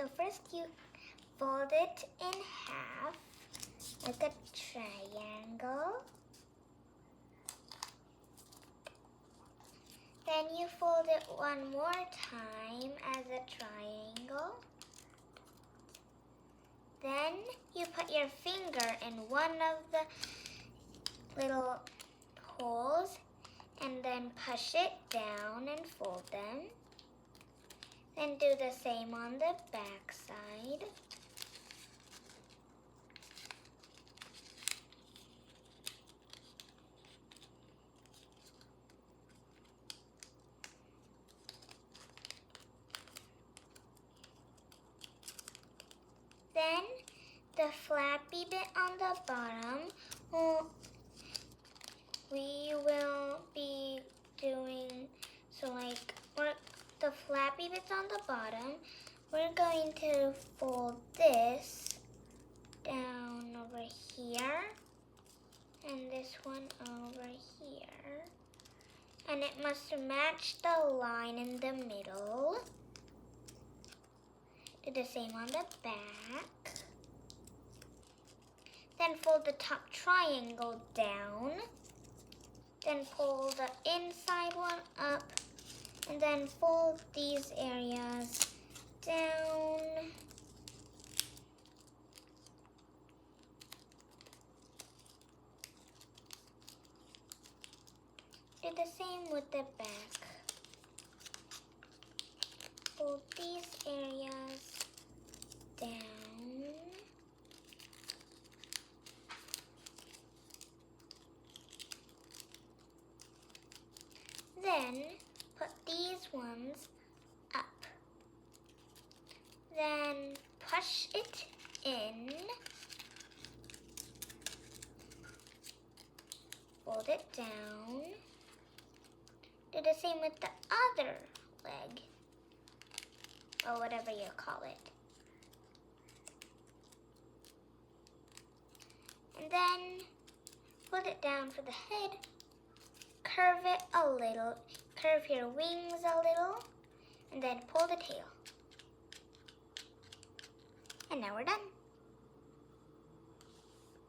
So first you fold it in half like a triangle. Then you fold it one more time as a triangle. Then you put your finger in one of the little holes and then push it down and fold them. Then do the same on the back side. Then the flappy bit on the bottom, we will be doing, the flappy bits on the bottom, we're going to fold this down over here and this one over here. And it must match the line in the middle. Do the same on the back. Then fold the top triangle down. Then pull the inside one up. And then fold these areas down. Do the same with the back. Fold these areas down. Then put these ones up. Then push it in. Fold it down. Do the same with the other leg, or whatever you call it. And then fold it down for the head. Curve it a little. Curve your wings a little. And then pull the tail. And now we're done.